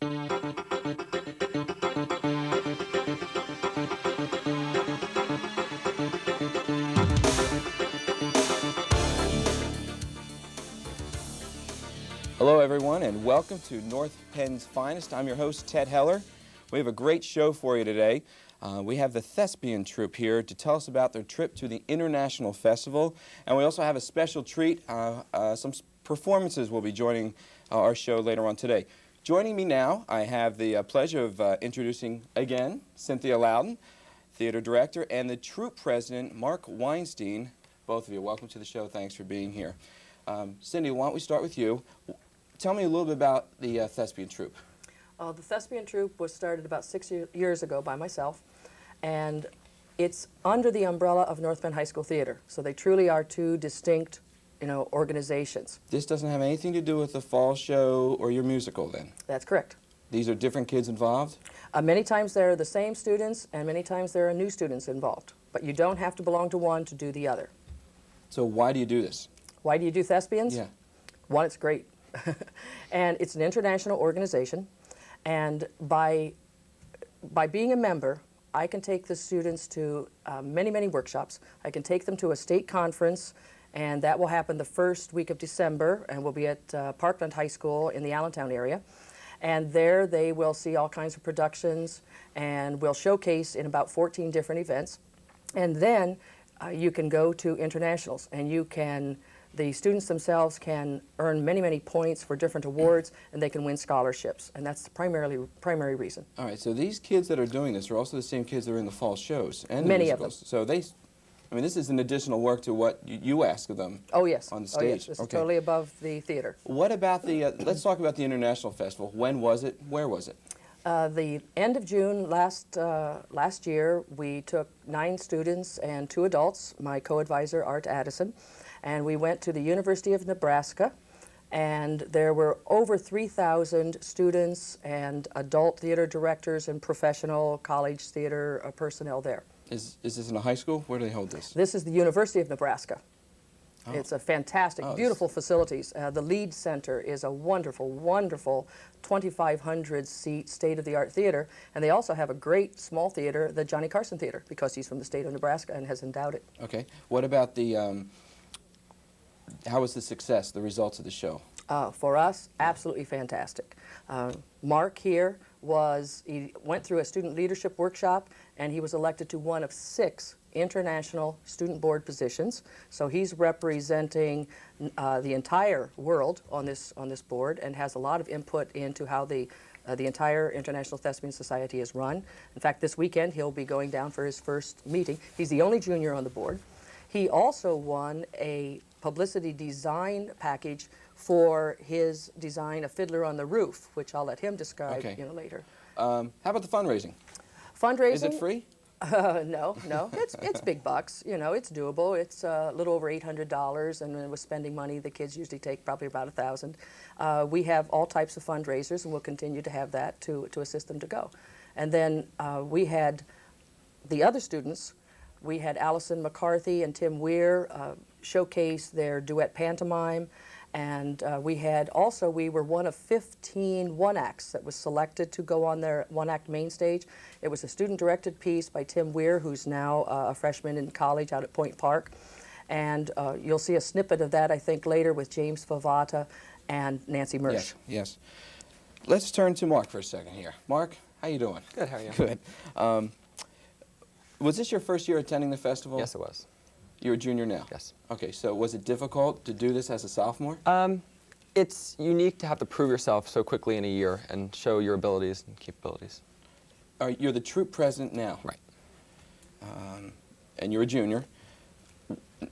Hello everyone, and welcome to North Penn's Finest. I'm your host, Ted Heller. We have a great show for you today. We have the Thespian troupe here to tell us about their trip to the International Festival, and we also have a special treat. Some performances will be joining our show later on today. Joining me now, I have the pleasure of introducing again Cynthia Loudon, theater director, and the troupe president, Mark Weinstein. Both of you, welcome to the show. Thanks for being here. Cindy, why don't we start with you? Tell me a little bit about the Thespian troupe. The Thespian troupe was started about 6 years ago by myself, and it's under the umbrella of North Penn High School Theater. So they truly are two distinct, organizations. This doesn't have anything to do with the fall show or your musical, then? That's correct. These are different kids involved? Many times they're the same students, and many times there are new students involved. But you don't have to belong to one to do the other. So why do you do this? Why do you do Thespians? Yeah. One, it's great. And it's an international organization, and by being a member, I can take the students to many workshops. I can take them to a state conference, and that will happen the first week of December, and we'll be at Parkland High School in the Allentown area. And there they will see all kinds of productions, and we'll showcase in about 14 different events. And then you can go to internationals, and the students themselves can earn many points for different awards, and they can win scholarships, and that's the primary reason. All right, so these kids that are doing this are also the same kids that are in the fall shows and the Many musicals. of them. So this is an additional work to what you ask of them. Oh yes. On the stage. Oh yes. This is totally above the theater. What about the? Let's talk about the International Festival. When was it? Where was it? The end of June last year, we took 9 students and 2 adults, my co-advisor Art Addison, and we went to the University of Nebraska, and there were over 3,000 students and adult theater directors and professional college theater personnel there. Is this in a high school? Where do they hold this? This is the University of Nebraska. Oh. It's a fantastic, beautiful facilities. The Lead Center is a wonderful 2,500-seat state-of-the-art theater, and they also have a great small theater, the Johnny Carson Theater, because he's from the state of Nebraska and has endowed it. Okay. What about the? How was the success? The results of the show? For us, absolutely fantastic. Mark here he went through a student leadership workshop, and he was elected to one of 6 international student board positions. So he's representing the entire world on this board, and has a lot of input into how the entire International Thespian Society is run. In fact, this weekend he'll be going down for his first meeting. He's the only junior on the board. He also won a publicity design package for his design, A Fiddler on the Roof, which I'll let him describe later. How about the fundraising? Fundraising? Is it free? No. It's big bucks. It's doable. It's a little over $800, and with spending money, the kids usually take probably about $1,000. We have all types of fundraisers, and we'll continue to have that to assist them to go. And then we had the other students. We had Allison McCarthy and Tim Weir showcase their duet pantomime, and we were one of 15 one-acts that was selected to go on their one-act main stage. It was a student-directed piece by Tim Weir, who's now a freshman in college out at Point Park, and you'll see a snippet of that, I think, later with James Favata and Nancy Mersch. Yes. Let's turn to Mark for a second here. Mark, how you doing? Good, how are you? Good. Was this your first year attending the festival? Yes, it was. You're a junior now? Yes. Okay, so was it difficult to do this as a sophomore? It's unique to have to prove yourself so quickly in a year and show your abilities and capabilities. You're the troupe president now. Right. And you're a junior.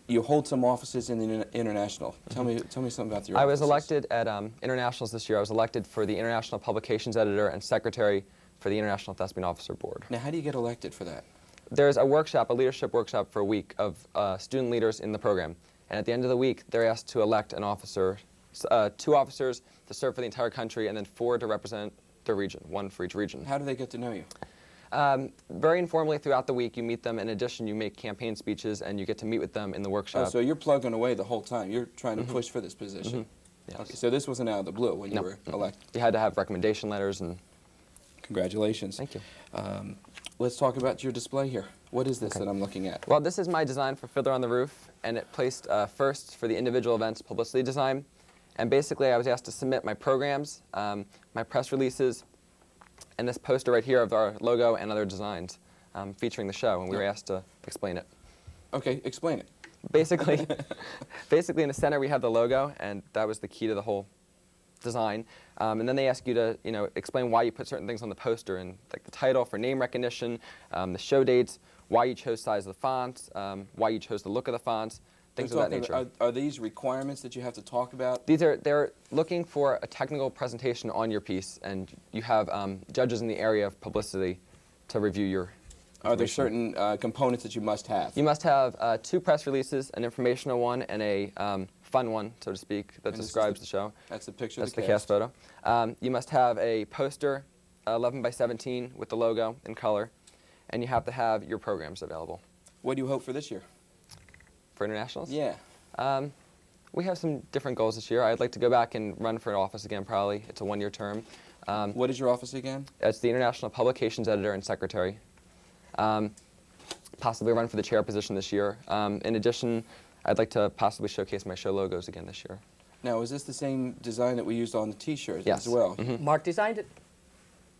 You hold some offices in the international. Tell me something about your offices. I was elected at internationals this year. I was elected for the International Publications Editor and Secretary for the International Thespian Officer Board. Now, how do you get elected for that? There's a workshop, a leadership workshop for a week of student leaders in the program. And at the end of the week, they're asked to elect an officer, 2 officers to serve for the entire country, and then 4 to represent their region, 1 for each region. How do they get to know you? Very informally throughout the week, you meet them. In addition, you make campaign speeches, and you get to meet with them in the workshop. Oh, so you're plugging away the whole time. You're trying to push for this position. Yes. Okay, so this wasn't out of the blue when you No. were elected. You had to have recommendation letters and... Congratulations. Thank you. Let's talk about your display here. What is this Okay. that I'm looking at? Well, this is my design for Fiddler on the Roof, and it placed first for the individual events publicity design. And basically, I was asked to submit my programs, my press releases, and this poster right here of our logo and other designs featuring the show, and we were asked to explain it. Okay, explain it. Basically, basically in the center we have the logo, and that was the key to the whole design. And then they ask you to, explain why you put certain things on the poster, and like the title for name recognition, the show dates, why you chose size of the fonts, why you chose the look of the fonts, things of that nature. Are these requirements that you have to talk about? They're looking for a technical presentation on your piece, and you have judges in the area of publicity to review your Are there certain components that you must have? You must have 2 press releases, an informational one and a fun one, so to speak, that describes the show. That's the picture That's of the cast photo. You must have a poster, 11 by 17, with the logo in color, and you have to have your programs available. What do you hope for this year? For internationals? Yeah. We have some different goals this year. I'd like to go back and run for office again, probably. It's a 1-year term. What is your office again? It's the International Publications Editor and Secretary. Possibly run for the chair position this year. In addition, I'd like to possibly showcase my show logos again this year. Now, is this the same design that we used on the T-shirts Yes. as well? Mm-hmm. Mark designed it.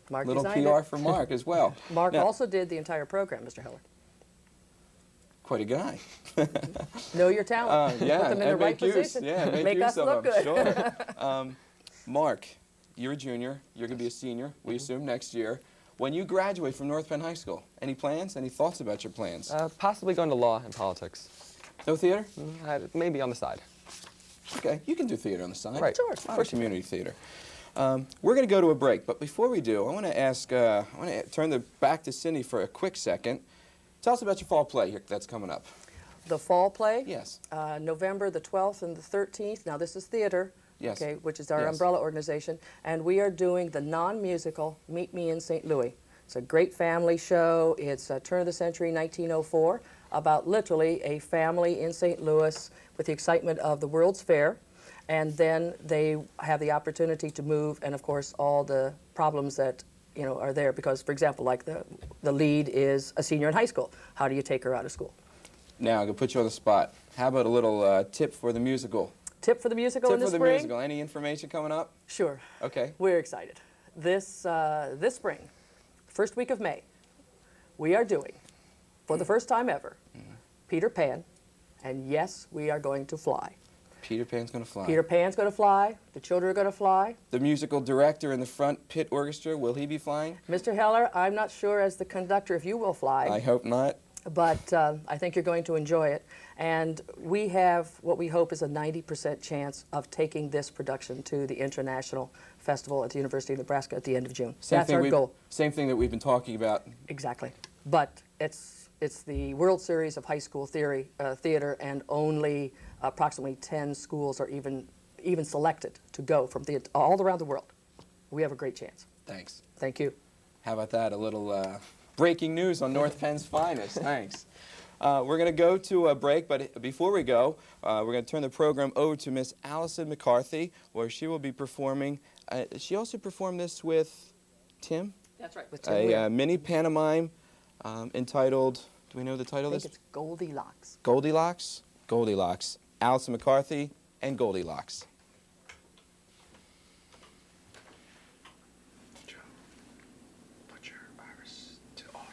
Mark Little designed PR it. for Mark as well. Mark Now, also did the entire program, Mr. Heller. quite a guy. Know your talent. Yeah, Put them in the and right make use. position. Yeah, make Make use us of look them. good. Sure. Mark, you're a junior. You're going to be a senior, we assume, next year. When you graduate from North Penn High School, any plans? Any thoughts about your plans? Possibly going to law and politics. No theater? Maybe on the side. Okay, you can do theater on the side. Right. Sure. For community theater. We're going to go to a break, but before we do, I want to ask, I want to turn back to Cindy for a quick second. Tell us about your fall play here that's coming up. The fall play? Yes. November the 12th and the 13th. Now, this is theater. Yes. Okay, which is our Yes. umbrella organization. And we are doing the non-musical Meet Me in St. Louis. It's a great family show. It's a turn of the century, 1904, about literally a family in St. Louis with the excitement of the World's Fair. And then they have the opportunity to move, and of course, all the problems that are there. Because, for example, like the lead is a senior in high school. How do you take her out of school? Now, I'm going to put you on the spot. How about a little tip for the musical? Tip for the musical in the Tip for spring? the musical. Any information coming up? Sure. Okay. We're excited. This spring, first week of May, we are doing, for the first time ever, Peter Pan, and yes, we are going to fly. Peter Pan's going to fly. Peter Pan's going to fly. The children are going to fly. The musical director in the front pit orchestra, will he be flying? Mr. Heller, I'm not sure as the conductor if you will fly. I hope not. But I think you're going to enjoy it. And we have what we hope is a 90% chance of taking this production to the International Festival at the University of Nebraska at the end of June. That's our goal. Same thing that we've been talking about. Exactly. But it's the World Series of High School Theater, and only approximately 10 schools are even selected to go from all around the world. We have a great chance. Thanks. Thank you. How about that? A little breaking news on North Penn's finest. Thanks. We're going to go to a break, but before we go, we're going to turn the program over to Miss Allison McCarthy, where she will be performing. She also performed this with Tim? That's right. With Tim A Weir. mini pantomime entitled, do we know the title I of think this? it's Goldilocks. Goldilocks? Goldilocks. Allison McCarthy and Goldilocks. Put your iris to auto.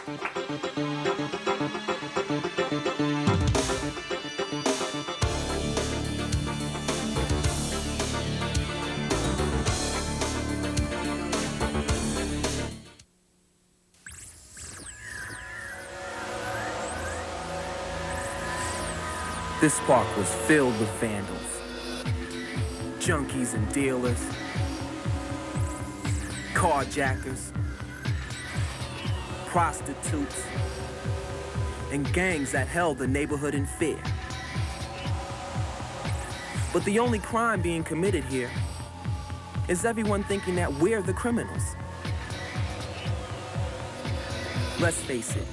This park was filled with vandals, junkies and dealers, carjackers, prostitutes, and gangs that held the neighborhood in fear. But the only crime being committed here is everyone thinking that we're the criminals. Let's face it,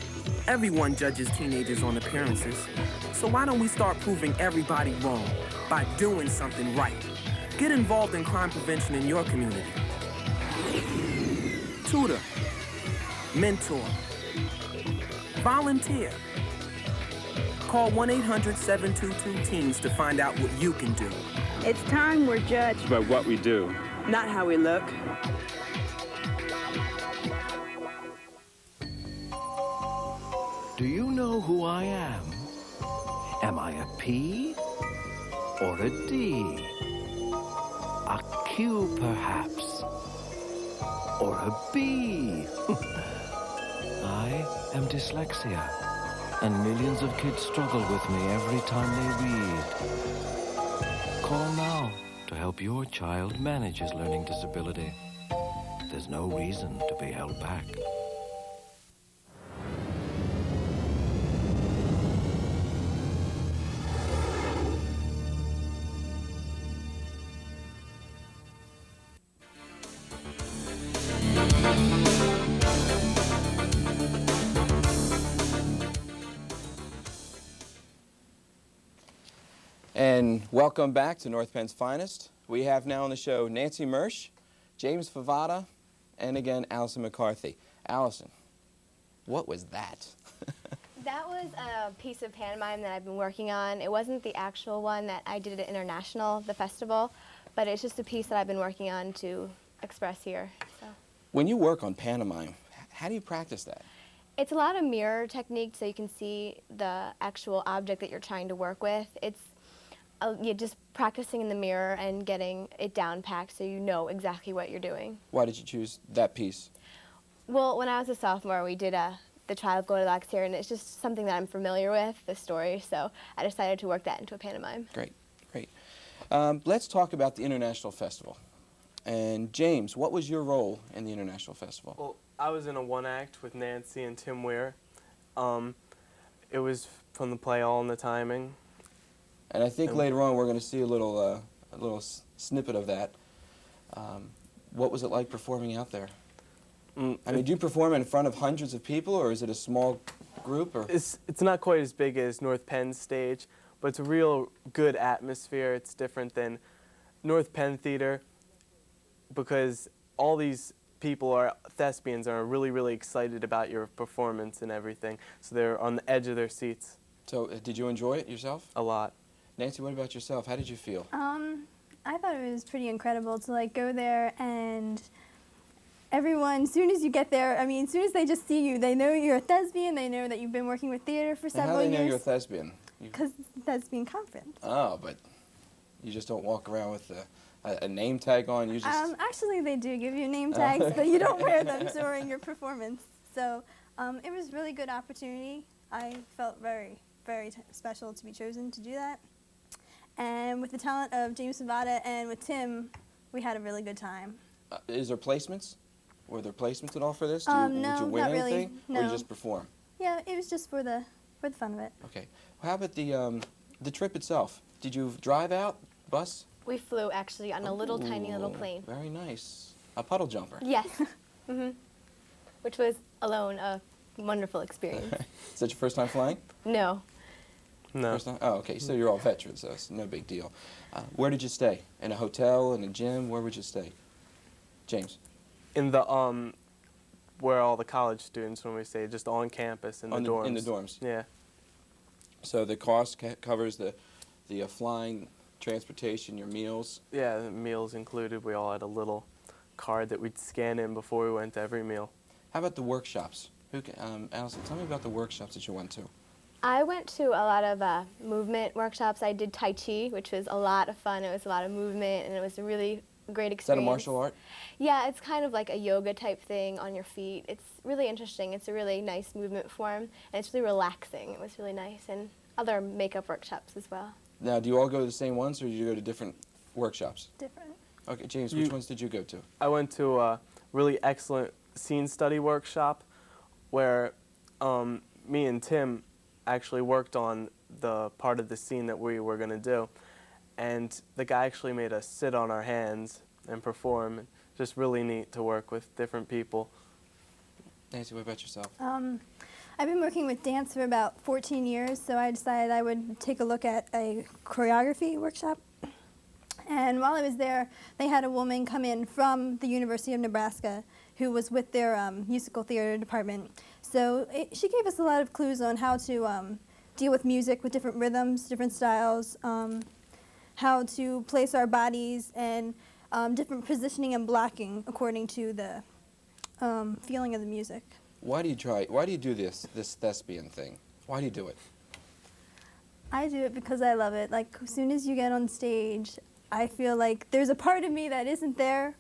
everyone judges teenagers on appearances. So why don't we start proving everybody wrong by doing something right? Get involved in crime prevention in your community. Tutor, mentor, volunteer. Call 1-800-722-TEENS to find out what you can do. It's time we're judged by what we do, not how we look. Do you know who I am? Am I a P or a D? A Q, perhaps? Or a B? I am dyslexia, and millions of kids struggle with me every time they read. Call now to help your child manage his learning disability. There's no reason to be held back. And welcome back to North Penn's Finest. We have now on the show Nancy Mersch, James Favada, and again, Allison McCarthy. Allison, what was that? That was a piece of pantomime that I've been working on. It wasn't the actual one that I did at International, the festival, but it's just a piece that I've been working on to express here. So. When you work on pantomime, how do you practice that? It's a lot of mirror technique so you can see the actual object that you're trying to work with. It's you're just practicing in the mirror and getting it down packed so you know exactly what you're doing. Why did you choose that piece? Well, when I was a sophomore, we did The Child of Goldilocks here, and it's just something that I'm familiar with, the story, so I decided to work that into a pantomime. Great, great. Let's talk about the International Festival. And James, what was your role in the International Festival? Well, I was in a one-act with Nancy and Tim Weir. It was from the play All in the Timing. And I think later on we're going to see a little snippet of that. What was it like performing out there? I mean, do you perform in front of hundreds of people, or is it a small group? Or? It's not quite as big as North Penn's stage, but it's a real good atmosphere. It's different than North Penn Theater because all these people are thespians are really, really excited about your performance and everything, so they're on the edge of their seats. So did you enjoy it yourself? A lot. Nancy, what about yourself? How did you feel? I thought it was pretty incredible to go there and everyone, as soon as you get there, I mean, as soon as they just see you, they know you're a thespian, they know that you've been working with theater for several years. How do they know you're a thespian? Because thespian conference. Oh, but you just don't walk around with a name tag on? You just... Actually, they do give you name tags, but you don't wear them during your performance. So it was a really good opportunity. I felt very, very special to be chosen to do that. And with the talent of James Savada and with Tim, we had a really good time. Is there placements? Were there placements at all for this? No, would you win not really. anything? No. Or you just perform? Yeah, it was just for the fun of it. Okay. How about the trip itself? Did you drive out, bus? We flew actually on a little tiny little plane. Very nice. A puddle jumper. Yes. Which was alone a wonderful experience. Is that your first time flying? No. No. First time? Oh, okay. So you're all veterans, so it's no big deal. Where did you stay? In a hotel, in a gym? Where would you stay? James? In the, where all the college students, when we say, just on campus in the dorms. In the dorms? Yeah. So the cost covers the flying, transportation, your meals? Yeah, the meals included. We all had a little card that we'd scan in before we went to every meal. How about the workshops? Allison, tell me about the workshops that you went to. I went to a lot of movement workshops. I did Tai Chi, which was a lot of fun. It was a lot of movement, and it was a really great experience. Is that a martial art? Yeah, it's kind of like a yoga type thing on your feet. It's really interesting. It's a really nice movement form, and it's really relaxing. It was really nice, and other makeup workshops as well. Now, do you all go to the same ones, or do you go to different workshops? Different. Okay, James, which ones did you go to? I went to a really excellent scene study workshop where me and Tim actually worked on the part of the scene that we were going to do. And the guy actually made us sit on our hands and perform. Just really neat to work with different people. Nancy, what about yourself? I've been working with dance for about 14 years, so I decided I would take a look at a choreography workshop. And while I was there, they had a woman come in from the University of Nebraska who was with their musical theater department. So she gave us a lot of clues on how to deal with music with different rhythms, different styles, how to place our bodies, and different positioning and blocking according to the feeling of the music. Why do you do this thespian thing? Why do you do it? I do it because I love it. Like, as soon as you get on stage, I feel like there's a part of me that isn't there,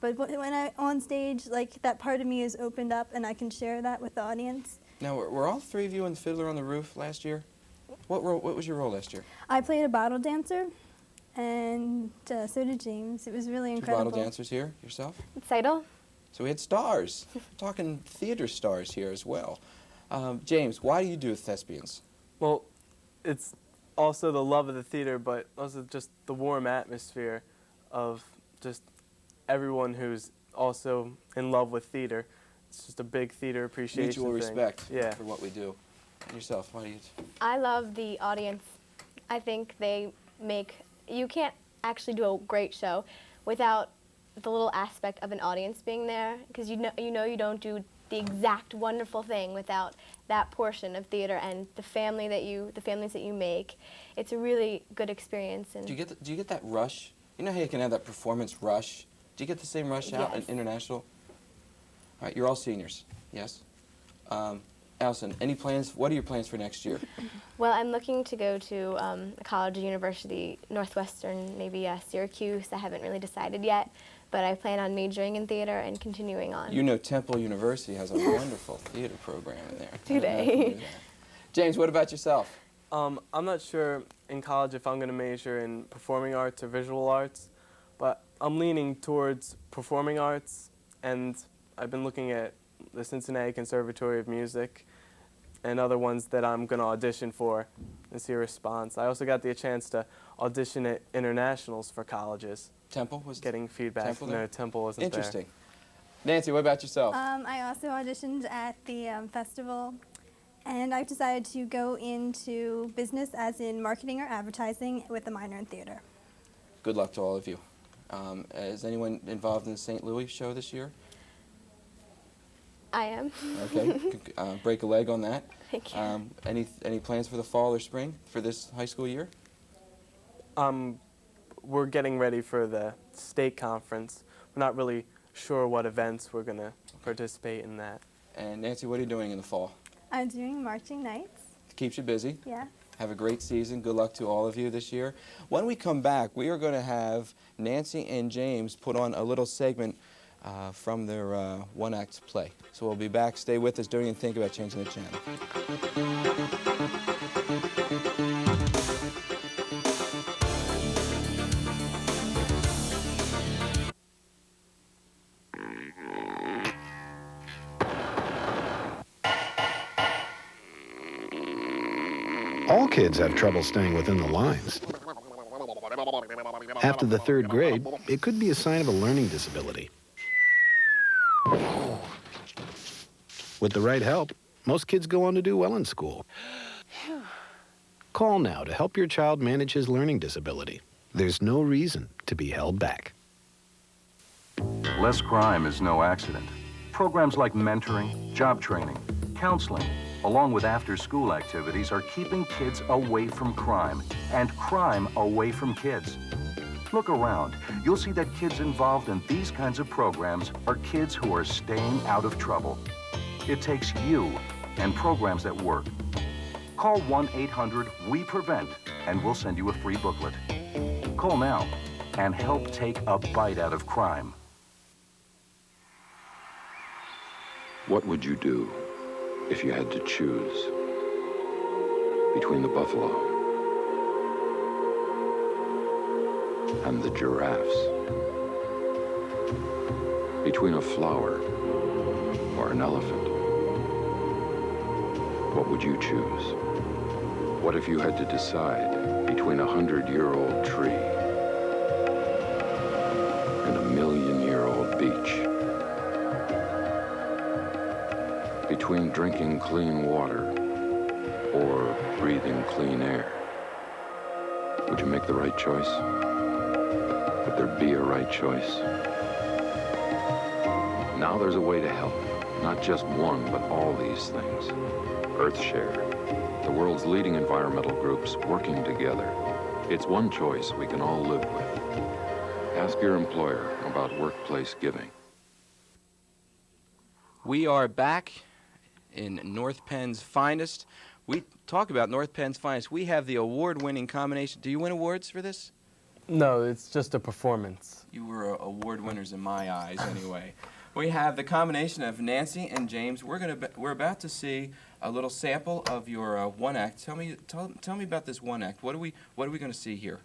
but when I'm on stage, like, that part of me is opened up and I can share that with the audience. Now, were all three of you in Fiddler on the Roof last year? What was your role last year? I played a bottle dancer, and so did James. It was really incredible. Two bottle dancers here, yourself? Seidel? So we had stars. We're talking theater stars here as well. James, why do you do Thespians? Well, it's also the love of the theater, but also just the warm atmosphere of just everyone who's also in love with theater. It's just a big theater appreciation Mutual thing. respect Yeah. for what we do. And yourself, why do you? I love the audience. I think they make, you can't actually do a great show without the little aspect of an audience being there, because you know you don't do the exact wonderful thing without that portion of theater and the families that you make. It's a really good experience. And Do you get that rush? You know how you can have that performance rush? Do you get the same rush out in Yes. international? All right, you're all seniors, yes? Allison, any plans? What are your plans for next year? Well, I'm looking to go to a college or university, Northwestern, maybe Syracuse. I haven't really decided yet, but I plan on majoring in theater and continuing on. You know Temple University has a wonderful theater program in there. Do they? James, what about yourself? I'm not sure in college if I'm going to major in performing arts or visual arts, but I'm leaning towards performing arts, and I've been looking at the Cincinnati Conservatory of Music and other ones that I'm going to audition for and see a response. I also got the chance to audition at internationals for colleges. Temple was getting feedback. Temple No, there? Temple wasn't Interesting. Nancy, what about yourself? I also auditioned at the festival, and I've decided to go into business, as in marketing or advertising, with a minor in theater. Good luck to all of you. Is anyone involved in the St. Louis show this year? I am. Okay. Break a leg on that. Thank you. Any plans for the fall or spring for this high school year? We're getting ready for the state conference. We're not really sure what events we're going to participate in that. And Nancy, what are you doing in the fall? I'm doing marching nights. Keeps you busy. Yeah. Have a great season. Good luck to all of you this year. When we come back, we are going to have Nancy and James put on a little segment from their one-act play. So we'll be back. Stay with us. Don't even think about changing the channel. All kids have trouble staying within the lines. After the 3rd grade, it could be a sign of a learning disability. With the right help, most kids go on to do well in school. Call now to help your child manage his learning disability. There's no reason to be held back. Less crime is no accident. Programs like mentoring, job training, counseling, along with after-school activities are keeping kids away from crime and crime away from kids. Look around. You'll see that kids involved in these kinds of programs are kids who are staying out of trouble. It takes you and programs that work. Call 1-800-WE-PREVENT and we'll send you a free booklet. Call now and help take a bite out of crime. What would you do if you had to choose between the buffalo and the giraffes? Between a flower or an elephant? What would you choose? What if you had to decide between a 100-year-old tree and a 1,000,000-year-old beach? Between drinking clean water or breathing clean air? Would you make the right choice? Would there be a right choice? Now there's a way to help. Not just one, but all these things. EarthShare, the world's leading environmental groups working together. It's one choice we can all live with. Ask your employer about workplace giving. We are back in North Penn's finest. We talk about North Penn's finest. We have the award-winning combination. Do you win awards for this? No, it's just a performance. You were award winners in my eyes, anyway. We have the combination of Nancy and James. We're about to see a little sample of your one act. Tell me about this one act. What are we going to see here?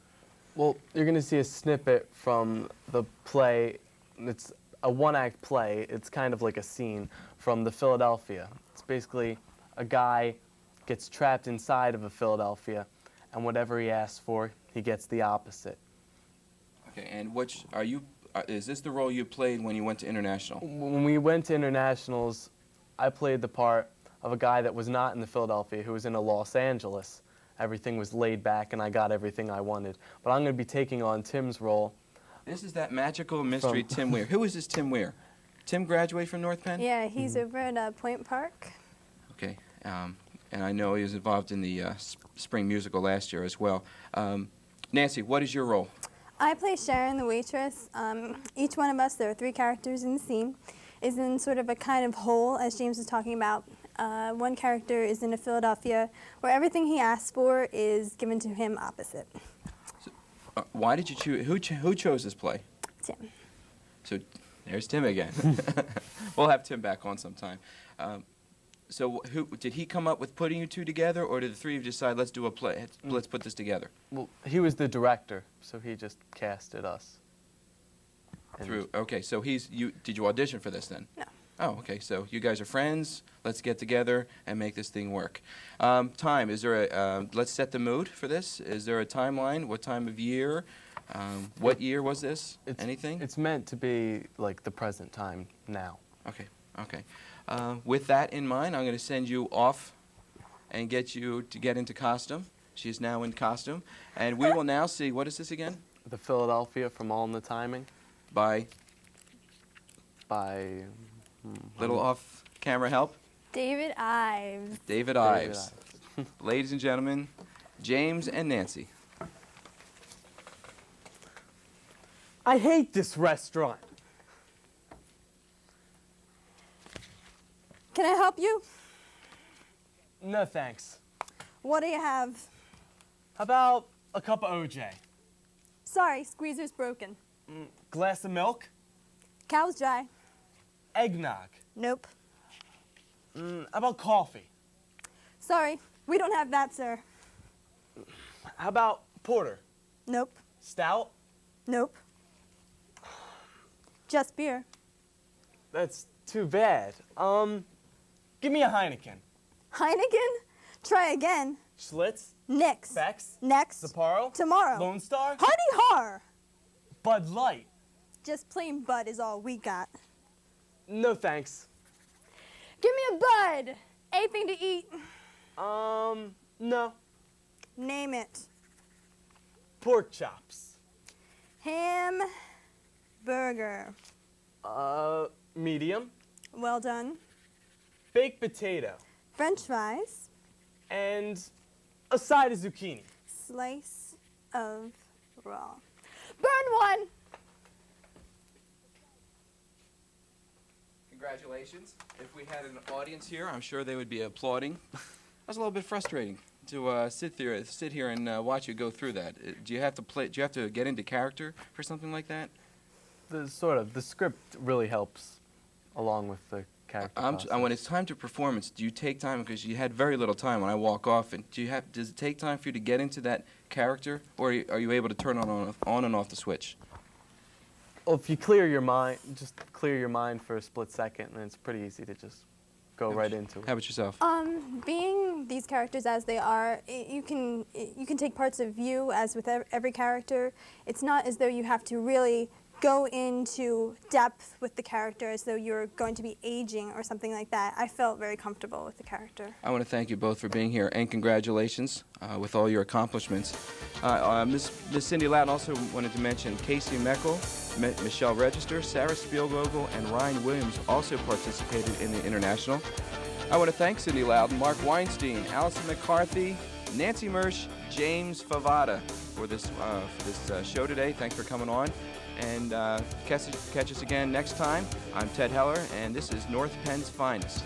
Well, you're going to see a snippet from the play. It's a one-act play. It's kind of like a scene from the Philadelphia. It's basically a guy gets trapped inside of a Philadelphia, and whatever he asks for, he gets the opposite. Okay, and is this the role you played when you went to international? When we went to internationals, I played the part of a guy that was not in the Philadelphia, who was in a Los Angeles. Everything was laid back, and I got everything I wanted. But I'm going to be taking on Tim's role. This is that magical mystery Tim Weir. Who is this Tim Weir? Tim graduated from North Penn? Yeah, he's over at Point Park. Okay, and I know he was involved in the spring musical last year as well. Nancy, what is your role? I play Sharon, the waitress. Each one of us, there are 3 characters in the scene, is in sort of a kind of hole, as James was talking about. One character is in a Philadelphia where everything he asks for is given to him opposite. So, why did you choose? Who chose this play? Tim. So there's Tim again. We'll have Tim back on sometime. So who did he come up with putting you two together, or did the three of you decide, let's do a play, let's put this together? Well, he was the director, so he just casted us. Okay, so did you audition for this then? No. Oh, okay, so you guys are friends, let's get together and make this thing work. Time, is there let's set the mood for this. Is there a timeline? What time of year? What year was this? Anything? It's meant to be like the present time now. Okay, okay. With that in mind, I'm going to send you off and get you to get into costume. She is now in costume. And we will now see, what is this again? The Philadelphia from All in the Timing. By little off-camera help? David Ives. David Ives. Ladies and gentlemen, James and Nancy. I hate this restaurant. Can I help you? No, thanks. What do you have? How about a cup of OJ? Sorry, squeezer's broken. Glass of milk? Cow's dry. Eggnog? Nope. How about coffee? Sorry, we don't have that, sir. How about porter? Nope. Stout? Nope. Just beer. That's too bad. Give me a Heineken. Heineken? Try again. Schlitz? Nix. Beck's? Next. Sapporo? Tomorrow. Lone Star? Hardy Har! Bud Light? Just plain Bud is all we got. No thanks. Give me a Bud. Anything to eat? No. Name it. Pork chops. Ham. Burger. Medium. Well done. Baked potato. French fries. And a side of zucchini. Slice of raw. Burn one! Congratulations. If we had an audience here, I'm sure they would be applauding. That was a little bit frustrating to sit here and watch you go through that. Do you have to get into character for something like that? The script really helps along with the character process. When it's time to performance, do you take time, because you had very little time when I walk off, and does it take time for you to get into that character, or are you able to turn on and off the switch? Well, if you clear your mind, just clear your mind for a split second, then it's pretty easy to just go right into it. How about yourself? Being these characters as they are, you can take parts of you as with every character. It's not as though you have to really go into depth with the character as though you're going to be aging or something like that. I felt very comfortable with the character. I want to thank you both for being here, and congratulations with all your accomplishments. Miss Cindy Loudon also wanted to mention Casey Meckel, Michelle Register, Sarah Spielvogel, and Ryan Williams also participated in the International. I want to thank Cindy Loudon, Mark Weinstein, Allison McCarthy, Nancy Mersch, James Favada for this show today. Thanks for coming on. And catch us again next time. I'm Ted Heller, and this is North Penn's Finest.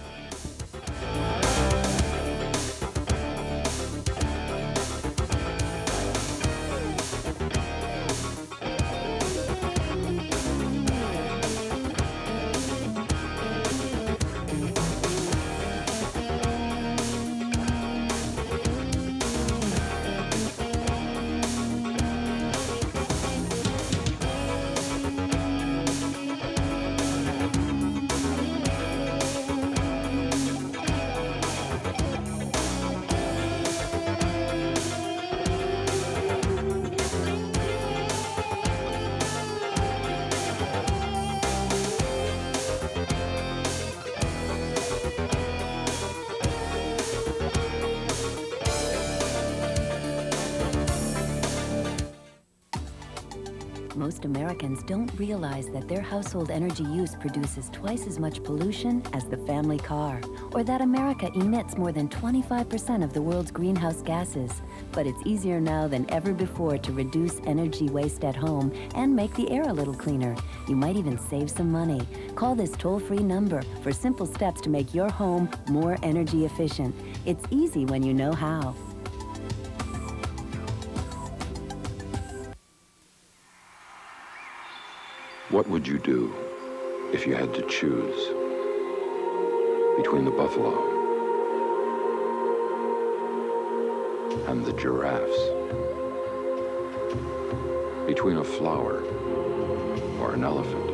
Most Americans don't realize that their household energy use produces twice as much pollution as the family car, or that America emits more than 25% of the world's greenhouse gases. But it's easier now than ever before to reduce energy waste at home and make the air a little cleaner. You might even save some money. Call this toll-free number for simple steps to make your home more energy efficient. It's easy when you know how. What would you do if you had to choose between the buffalo and the giraffes? Between a flower or an elephant?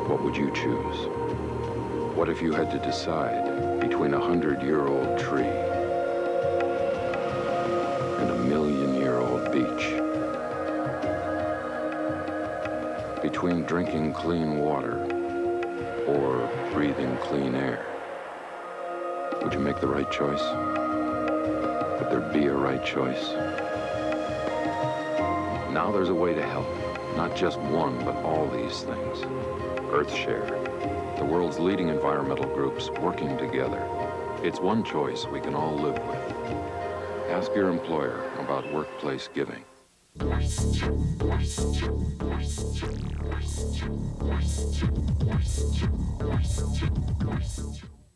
What would you choose? What if you had to decide between a 100-year-old tree and a million-year-old beach? Between drinking clean water or breathing clean air? Would you make the right choice? Would there be a right choice? Now there's a way to help. Not just one, but all these things. EarthShare, the world's leading environmental groups working together. It's one choice we can all live with. Ask your employer about workplace giving.